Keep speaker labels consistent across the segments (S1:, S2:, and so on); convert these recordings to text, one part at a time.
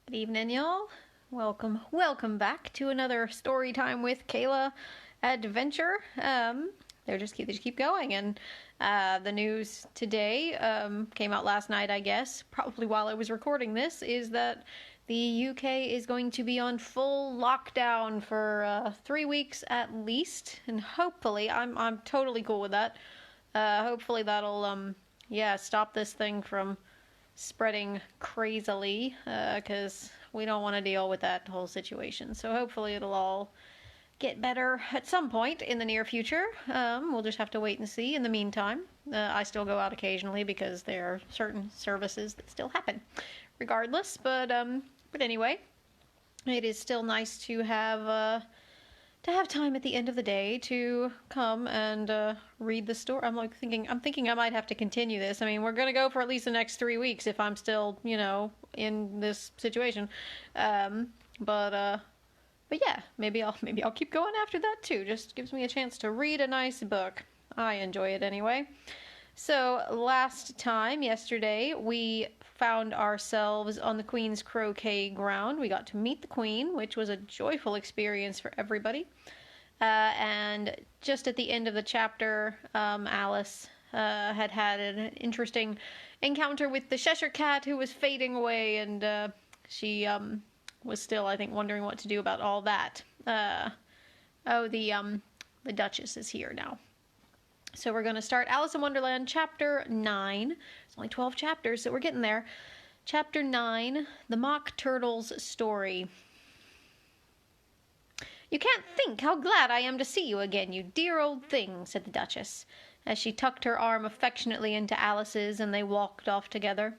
S1: Good evening, y'all. Welcome back to another story time with Kayla adventure. They just keep going, and the news today came out last night, I guess, probably while I was recording this, is that the UK is going to be on full lockdown for 3 weeks at least, and hopefully, I'm totally cool with that. Hopefully that'll stop this thing from spreading crazily, because we don't want to deal with that whole situation. So hopefully it'll all get better at some point in the near future. We'll just have to wait and see. In the meantime, I still go out occasionally because there are certain services that still happen regardless. But anyway, it is still nice to have time at the end of the day to come and read the story. I'm thinking I might have to continue this. I mean, we're gonna go for at least the next 3 weeks if I'm still, in this situation. But yeah, maybe I'll keep going after that too. Just gives me a chance to read a nice book. I enjoy it anyway. So yesterday, we found ourselves on the Queen's croquet ground. We got to meet the Queen, which was a joyful experience for everybody. And just at the end of the chapter, Alice had an interesting encounter with the Cheshire Cat, who was fading away, and she was still, I think, wondering what to do about all that. The Duchess is here now. So we're going to start Alice in Wonderland, Chapter 9. It's only 12 chapters, so we're getting there. Chapter 9, The Mock Turtle's Story. "You can't think how glad I am to see you again, you dear old thing," said the Duchess, as she tucked her arm affectionately into Alice's and they walked off together.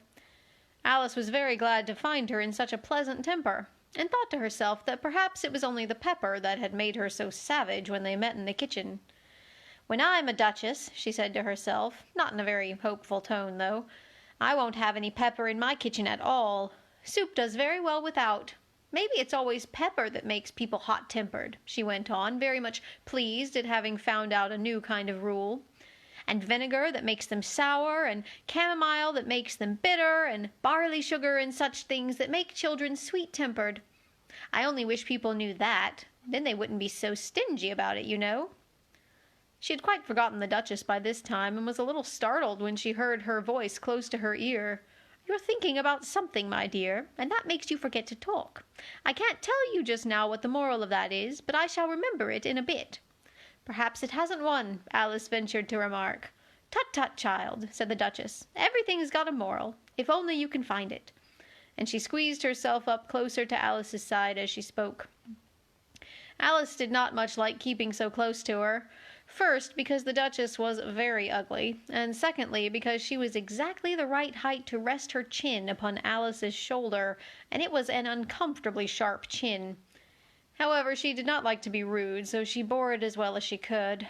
S1: Alice was very glad to find her in such a pleasant temper, and thought to herself that perhaps it was only the pepper that had made her so savage when they met in the kitchen. "When I'm a duchess," she said to herself, not in a very hopeful tone, though, "I won't have any pepper in my kitchen at all. Soup does very well without. Maybe it's always pepper that makes people hot-tempered," she went on, very much pleased at having found out a new kind of rule. "And vinegar that makes them sour, and chamomile that makes them bitter, and barley sugar and such things that make children sweet-tempered. I only wish people knew that. Then they wouldn't be so stingy about it, you know." She had quite forgotten the Duchess by this time, and was a little startled when she heard her voice close to her ear. "You're thinking about something, my dear, and that makes you forget to talk. I can't tell you just now what the moral of that is, but I shall remember it in a bit." "Perhaps it hasn't one," Alice ventured to remark. "Tut, tut, child," said the Duchess. "Everything's got a moral, if only you can find it." And she squeezed herself up closer to Alice's side as she spoke. Alice did not much like keeping so close to her. First, because the Duchess was very ugly, and secondly, because she was exactly the right height to rest her chin upon Alice's shoulder, and it was an uncomfortably sharp chin. However, she did not like to be rude, so she bore it as well as she could.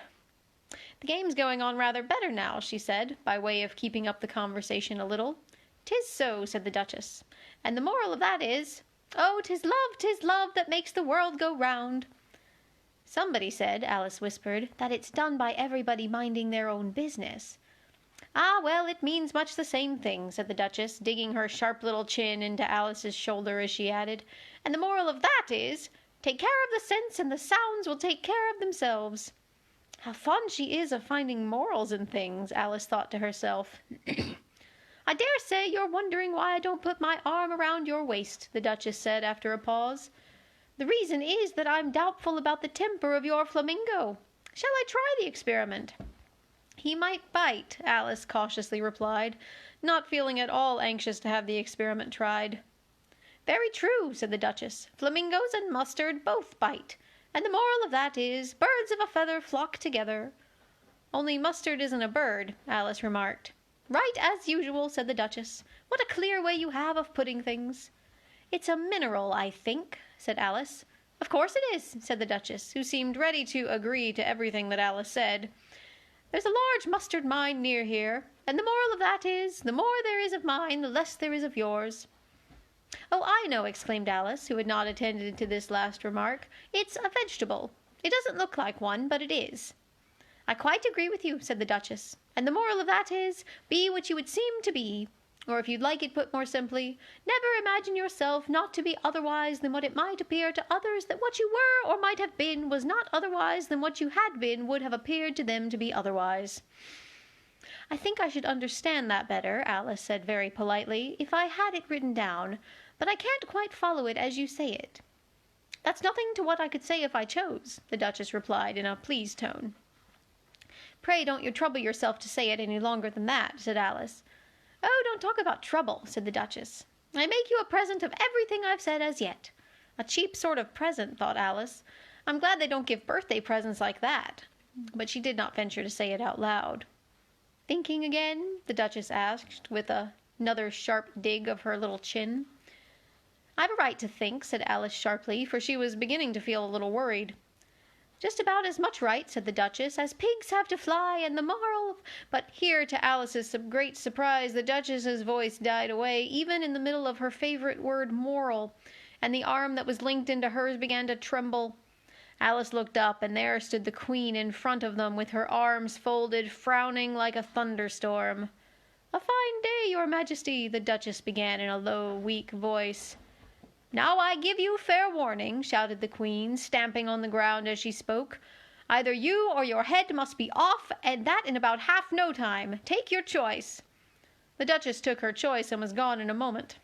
S1: "The game's going on rather better now," she said, by way of keeping up the conversation a little. "'Tis so," said the Duchess, "and the moral of that is, 'Oh, 'tis love that makes the world go round.'" "Somebody said," Alice whispered, "that it's done by everybody minding their own business." "Ah, well, it means much the same thing," said the Duchess, digging her sharp little chin into Alice's shoulder as she added, "and the moral of that is, take care of the sense and the sounds will take care of themselves." How fond she is of finding morals in things, Alice thought to herself. "I dare say you're wondering why I don't put my arm around your waist," the Duchess said after a pause. "The reason is that I'm doubtful about the temper of your flamingo. Shall I try the experiment?" "He might bite," Alice cautiously replied, not feeling at all anxious to have the experiment tried. "Very true," said the Duchess. "Flamingos and mustard both bite, and the moral of that is, birds of a feather flock together." "Only mustard isn't a bird," Alice remarked. "Right as usual," said the Duchess. "What a clear way you have of putting things." "It's a mineral, I think," said Alice. "Of course it is," said the Duchess, who seemed ready to agree to everything that Alice said. "There's a large mustard mine near here, and the moral of that is, the more there is of mine, the less there is of yours." "Oh, I know," exclaimed Alice, who had not attended to this last remark. "It's a vegetable. It doesn't look like one, but it is." "I quite agree with you," said the Duchess. "And the moral of that is, be what you would seem to be. Or if you'd like it put more simply, never imagine yourself not to be otherwise than what it might appear to others that what you were or might have been was not otherwise than what you had been would have appeared to them to be otherwise. I think I should understand that better, Alice said very politely, if I had it written down, but I can't quite follow it as you say it. That's nothing to what I could say if I chose, the Duchess replied in a pleased tone. Pray don't you trouble yourself to say it any longer than that, said Alice. Oh, don't talk about trouble, said the Duchess. I make you a present of everything I've said as yet. A cheap sort of present, thought Alice. I'm glad they don't give birthday presents like that. But she did not venture to say it out loud. Thinking again? The Duchess asked, with another sharp dig of her little chin. I've a right to think, said Alice sharply, for she was beginning to feel a little worried. Just about as much right, said the Duchess, as pigs have to fly, and the moral of... But here, to Alice's great surprise, the Duchess's voice died away, even in the middle of her favorite word moral, and the arm that was linked into hers began to tremble. Alice looked up, and there stood the Queen in front of them, with her arms folded, frowning like a thunderstorm. A fine day, your Majesty, the Duchess began in a low, weak voice. Now I give you fair warning, shouted the Queen, stamping on the ground as she spoke. Either you or your head must be off, and that in about half no time. Take your choice. The Duchess took her choice and was gone in a moment.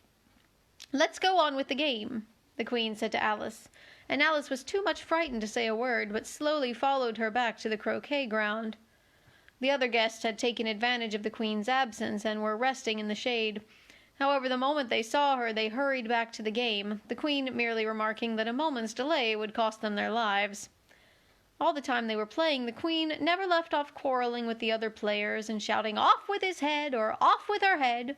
S1: Let's go on with the game, the Queen said to Alice, and Alice was too much frightened to say a word, but slowly followed her back to the croquet ground. The other guests had taken advantage of the Queen's absence and were resting in the shade. However, the moment they saw her, they hurried back to the game, the Queen merely remarking that a moment's delay would cost them their lives. All the time they were playing, the Queen never left off quarreling with the other players and shouting, "Off with his head," or "Off with her head."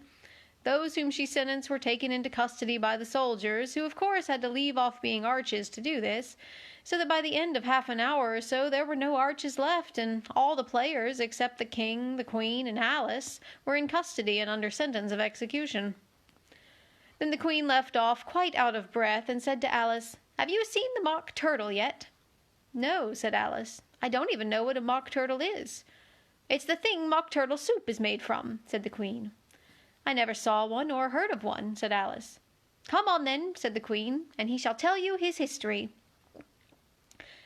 S1: Those whom she sentenced were taken into custody by the soldiers, who of course had to leave off being arches to do this, so that by the end of half an hour or so there were no arches left, and all the players, except the King, the Queen, and Alice, were in custody and under sentence of execution. Then the Queen left off, quite out of breath, and said to Alice, "Have you seen the mock turtle yet?" "No," said Alice. "I don't even know what a mock turtle is." "It's the thing mock turtle soup is made from," said the Queen. "I never saw one or heard of one," said Alice. "Come on, then," said the Queen, "and he shall tell you his history."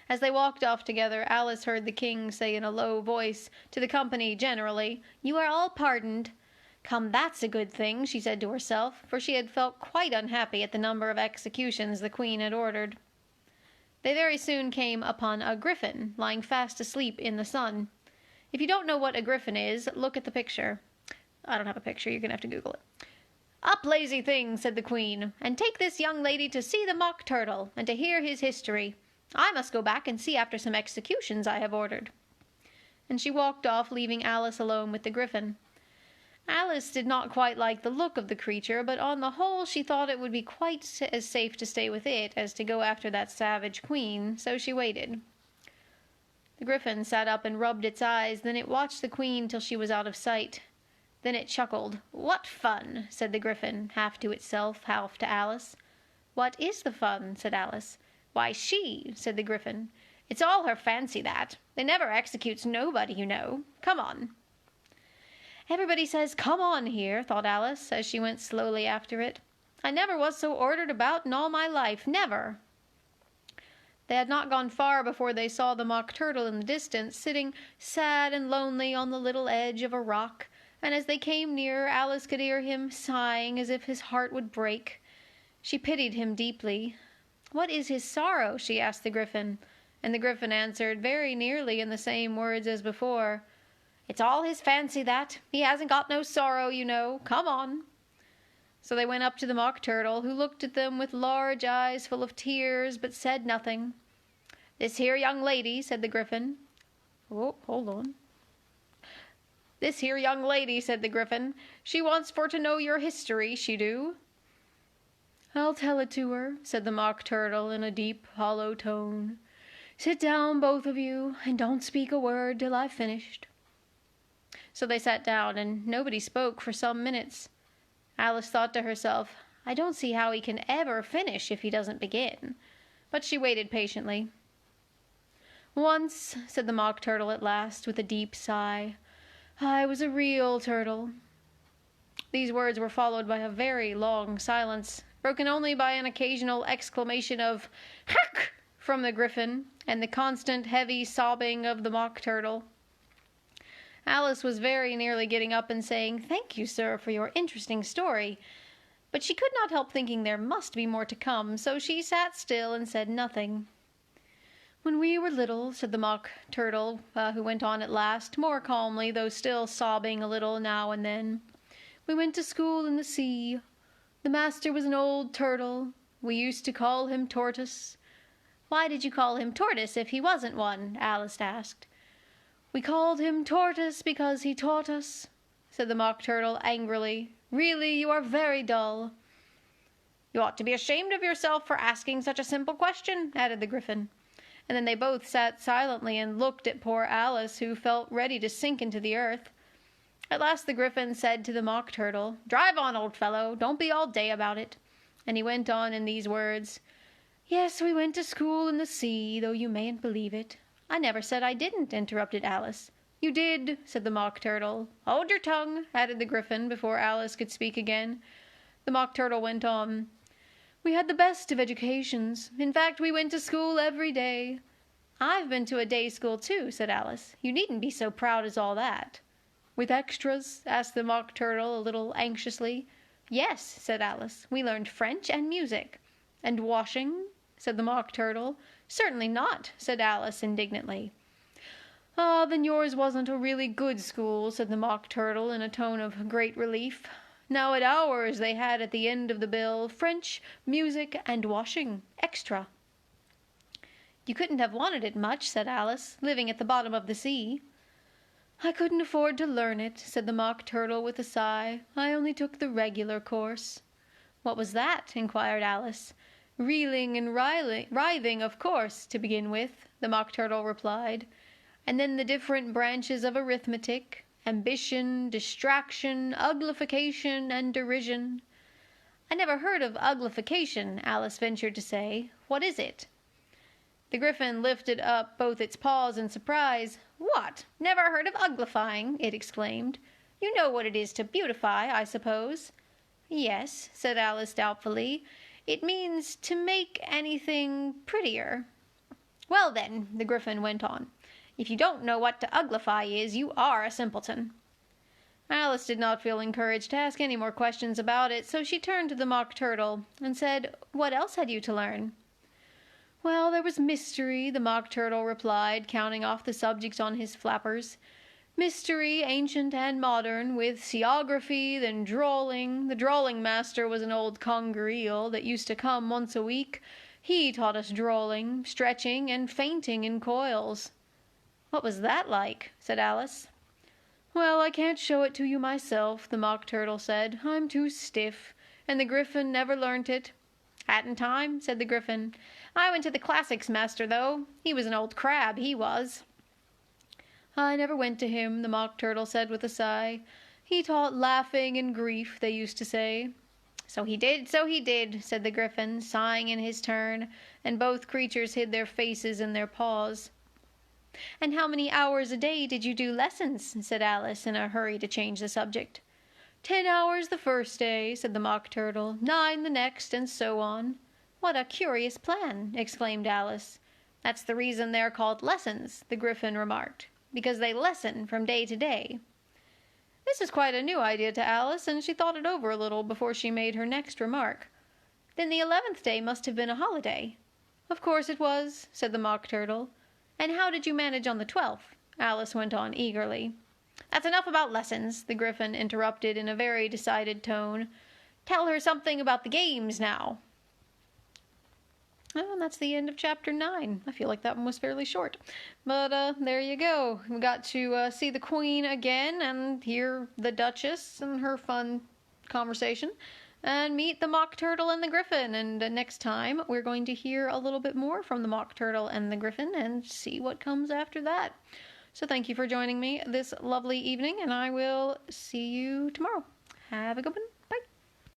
S1: As they walked off together, Alice heard the King say in a low voice, to the company generally, "You are all pardoned." "Come, that's a good thing," she said to herself, for she had felt quite unhappy at the number of executions the Queen had ordered. They very soon came upon a griffin, lying fast asleep in the sun. If you don't know what a griffin is, look at the picture. I don't have a picture, you're going to have to Google it. "Up, lazy thing," said the Queen, "and take this young lady to see the mock turtle, and to hear his history. I must go back and see after some executions I have ordered." And she walked off, leaving Alice alone with the griffin. Alice did not quite like the look of the creature, but on the whole she thought it would be quite as safe to stay with it as to go after that savage Queen, so she waited. The griffin sat up and rubbed its eyes, then it watched the Queen till she was out of sight. Then it chuckled. "What fun!" said the griffin, half to itself, half to Alice. "What is the fun?" said Alice. "Why, she," said the griffin. "It's all her fancy, that. They never executes nobody, you know. Come on." Everybody says "come on" here, thought Alice, as she went slowly after it. I never was so ordered about in all my life, never. They had not gone far before they saw the mock turtle in the distance, sitting sad and lonely on the little edge of a rock, and as they came nearer, Alice could hear him sighing as if his heart would break. She pitied him deeply. "What is his sorrow?" she asked the griffin, and the griffin answered very nearly in the same words as before. "It's all his fancy, that. He hasn't got no sorrow, you know. Come on." So they went up to the mock turtle, who looked at them with large eyes full of tears, but said nothing. "This here young lady," said the griffin. "Oh, hold on. "This here young lady," said the griffin. "She wants for to know your history, she do." "I'll tell it to her," said the mock turtle in a deep, hollow tone. "Sit down, both of you, and don't speak a word till I've finished." So they sat down, and nobody spoke for some minutes. Alice thought to herself, "I don't see how he can ever finish if he doesn't begin." But she waited patiently. "Once," said the mock turtle at last, with a deep sigh, "I was a real turtle." These words were followed by a very long silence, broken only by an occasional exclamation of "Heck!" from the Gryphon, and the constant heavy sobbing of the Mock Turtle. Alice was very nearly getting up and saying, "Thank you, sir, for your interesting story," but she could not help thinking there must be more to come, so she sat still and said nothing. "When we were little," said the Mock Turtle, who went on at last, more calmly, though still sobbing a little now and then, "we went to school in the sea. The master was an old turtle. We used to call him Tortoise." "Why did you call him Tortoise if he wasn't one?" Alice asked. "We called him Tortoise because he taught us," said the Mock Turtle angrily. "Really, you are very dull." "You ought to be ashamed of yourself for asking such a simple question," added the Gryphon. And then they both sat silently and looked at poor Alice, who felt ready to sink into the earth. At last the Gryphon said to the Mock Turtle, "Drive on, old fellow, don't be all day about it." And he went on in these words, "Yes, we went to school in the sea, though you mayn't believe it." "I never said I didn't," interrupted Alice. "You did," said the Mock Turtle. "Hold your tongue," added the Gryphon, before Alice could speak again. The Mock Turtle went on, "We had the best of educations. In fact, we went to school every day." "I've been to a day school, too," said Alice. "You needn't be so proud as all that." "With extras?" asked the Mock Turtle a little anxiously. "Yes," said Alice. "We learned French and music." "And washing?" said the Mock Turtle. "Certainly not," said Alice indignantly. "Ah, then yours wasn't a really good school," said the Mock Turtle in a tone of great relief. "Now at ours they had at the end of the bill French, music, and washing, extra." "You couldn't have wanted it much," said Alice, "living at the bottom of the sea." "I couldn't afford to learn it," said the Mock Turtle with a sigh. "I only took the regular course." "What was that?" inquired Alice. "Reeling and writhing, of course, to begin with," the Mock Turtle replied. "And then the different branches of arithmetic, ambition, distraction, uglification, and derision." "I never heard of uglification," Alice ventured to say. "What is it?" The Gryphon lifted up both its paws in surprise. "What! Never heard of uglifying?" it exclaimed. "You know what it is to beautify, I suppose?" "Yes," said Alice doubtfully. "It means to make anything prettier." "Well, then," the Gryphon went on, "if you don't know what to uglify is, you are a simpleton." Alice did not feel encouraged to ask any more questions about it, so she turned to the Mock Turtle and said, "What else had you to learn?" "Well, there was mystery," the Mock Turtle replied, counting off the subjects on his flappers. "Mystery, ancient and modern, with seaography, then drawling. The drawling master was an old conger eel that used to come once a week. He taught us drawling, stretching, and fainting in coils." "What was that like?" said Alice. "Well, I can't show it to you myself," the Mock Turtle said. "I'm too stiff, and the Gryphon never learnt it." "Hadn't time," said the Gryphon. "I went to the classics master, though. He was an old crab, he was." "I never went to him," the Mock Turtle said with a sigh. "He taught laughing and grief, they used to say." So he did," said the Gryphon, sighing in his turn, and both creatures hid their faces in their paws. "And how many hours a day did you do lessons?" said Alice, in a hurry to change the subject. 10 hours the first day," said the Mock Turtle, 9 the next, and so on." "What a curious plan!" exclaimed Alice. "That's the reason they're called lessons," the Gryphon remarked, "because they lessen from day to day." This was quite a new idea to Alice, and she thought it over a little before she made her next remark. "Then the 11th day must have been a holiday." "Of course it was," said the Mock Turtle. "And how did you manage on the 12th?" Alice went on eagerly. "That's enough about lessons," the Gryphon interrupted in a very decided tone. "Tell her something about the games now." Well, and that's the end of chapter 9. I feel like that one was fairly short. But there you go. We got to see the Queen again and hear the Duchess and her fun conversation, and meet the Mock Turtle and the Gryphon. And next time we're going to hear a little bit more from the Mock Turtle and the Gryphon and see what comes after that. So thank you for joining me this lovely evening, and I will see you tomorrow. Have a good one.